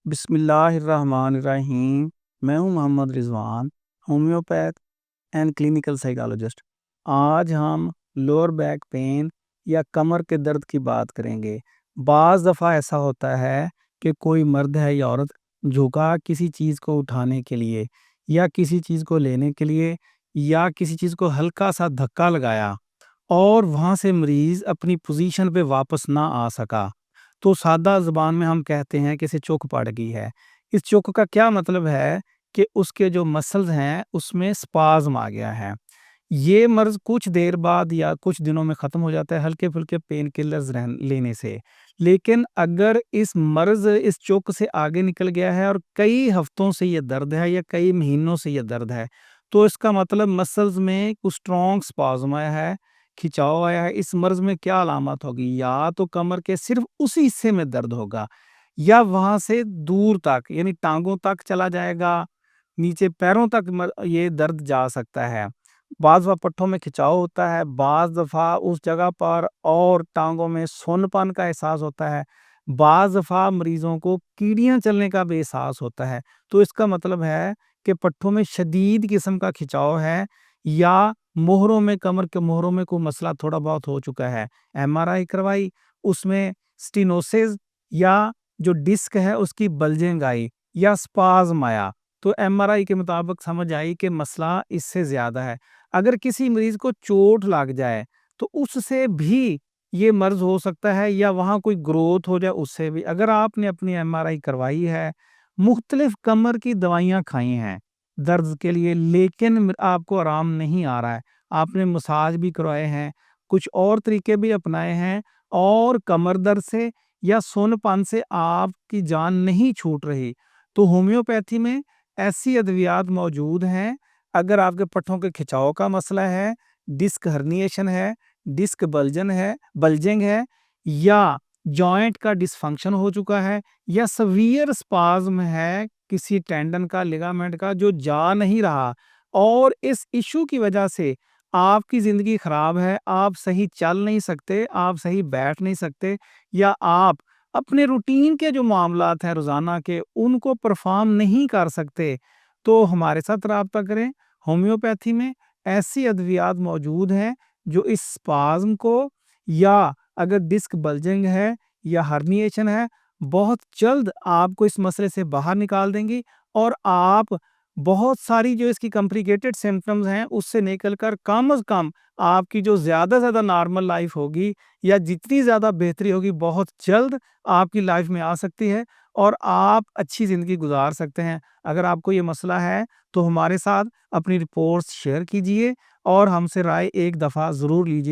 بسم اللہ الرحمن الرحیم۔ میں ہوں محمد رضوان، ہومیوپیتھ اینڈ کلینیکل سائیکالوجسٹ۔ آج ہم لوور بیک پین یا کمر کے درد کی بات کریں گے۔ بعض دفعہ ایسا ہوتا ہے کہ کوئی مرد ہے یا عورت جھکا کسی چیز کو اٹھانے کے لیے یا کسی چیز کو لینے کے لیے یا کسی چیز کو ہلکا سا دھکا لگایا اور وہاں سے مریض اپنی پوزیشن پہ واپس نہ آ سکا، تو سادہ زبان میں ہم کہتے ہیں کہ اسے چوک پڑ گئی ہے۔ اس چوک کا کیا مطلب ہے کہ اس کے جو مسلز ہیں اس میں سپازم آ گیا ہے۔ یہ مرض کچھ دیر بعد یا کچھ دنوں میں ختم ہو جاتا ہے ہلکے پھلکے پین کلرز لینے سے، لیکن اگر اس مرض اس چوک سے آگے نکل گیا ہے اور کئی ہفتوں سے یہ درد ہے یا کئی مہینوں سے یہ درد ہے، تو اس کا مطلب مسلز میں کچھ اسٹرانگ سپازم آیا ہے، کھچاؤ آیا ہے۔ اس مرض میں کیا علامات ہوگی؟ یا تو کمر کے صرف اسی حصے میں درد ہوگا یا وہاں سے دور تک یعنی ٹانگوں تک چلا جائے گا، نیچے پیروں تک یہ درد جا سکتا ہے۔ بعض دفعہ پٹھوں میں کھچاؤ ہوتا ہے، بعض دفعہ اس جگہ پر اور ٹانگوں میں سون پن کا احساس ہوتا ہے، بعض دفعہ مریضوں کو کیڑیاں چلنے کا بھی احساس ہوتا ہے۔ تو اس کا مطلب ہے کہ پٹھوں میں شدید قسم کا کھچاؤ ہے یا مہروں میں، کمر کے مہروں میں کوئی مسئلہ تھوڑا بہت ہو چکا ہے۔ ایم آر آئی کروائی، اس میں سٹینوسس یا جو ڈسک ہے اس کی بلجنگ آئی یا سپازم آیا، تو ایم آر آئی کے مطابق سمجھ آئی کہ مسئلہ اس سے زیادہ ہے۔ اگر کسی مریض کو چوٹ لگ جائے تو اس سے بھی یہ مرض ہو سکتا ہے یا وہاں کوئی گروتھ ہو جائے اس سے بھی۔ اگر آپ نے اپنی ایم آر آئی کروائی ہے، مختلف کمر کی دوائیاں کھائی ہیں درد کے لیے، لیکن آپ کو آرام نہیں آ رہا ہے، آپ نے مساج بھی کروائے ہیں، کچھ اور طریقے بھی اپنائے ہیں اور کمر درد سے یا سون پن سے آپ کی جان نہیں چھوٹ رہی، تو ہومیوپیتھی میں ایسی ادویات موجود ہیں۔ اگر آپ کے پٹھوں کے کھچاؤ کا مسئلہ ہے، ڈسک ہرنیشن ہے، ڈسک بلجنگ ہے یا جوائنٹ کا ڈس فنکشن ہو چکا ہے یا سویئر سپازم ہے کسی ٹینڈن کا، لیگامنٹ کا جو جا نہیں رہا، اور اس ایشو کی وجہ سے آپ کی زندگی خراب ہے، آپ صحیح چل نہیں سکتے، آپ صحیح بیٹھ نہیں سکتے، یا آپ اپنے روٹین کے جو معاملات ہیں روزانہ کے ان کو پرفارم نہیں کر سکتے، تو ہمارے ساتھ رابطہ کریں۔ ہومیوپیتھی میں ایسی ادویات موجود ہیں جو اس سپازم کو، یا اگر ڈسک بلجنگ ہے یا ہرنیشن ہے، بہت جلد آپ کو اس مسئلے سے باہر نکال دیں گی اور آپ بہت ساری جو اس کی کمپلیکیٹڈ سمپٹمز ہیں اس سے نکل کر کم از کم آپ کی جو زیادہ زیادہ نارمل لائف ہوگی یا جتنی زیادہ بہتری ہوگی بہت جلد آپ کی لائف میں آ سکتی ہے اور آپ اچھی زندگی گزار سکتے ہیں۔ اگر آپ کو یہ مسئلہ ہے تو ہمارے ساتھ اپنی رپورٹس شیئر کیجئے اور ہم سے رائے ایک دفعہ ضرور لیجئے۔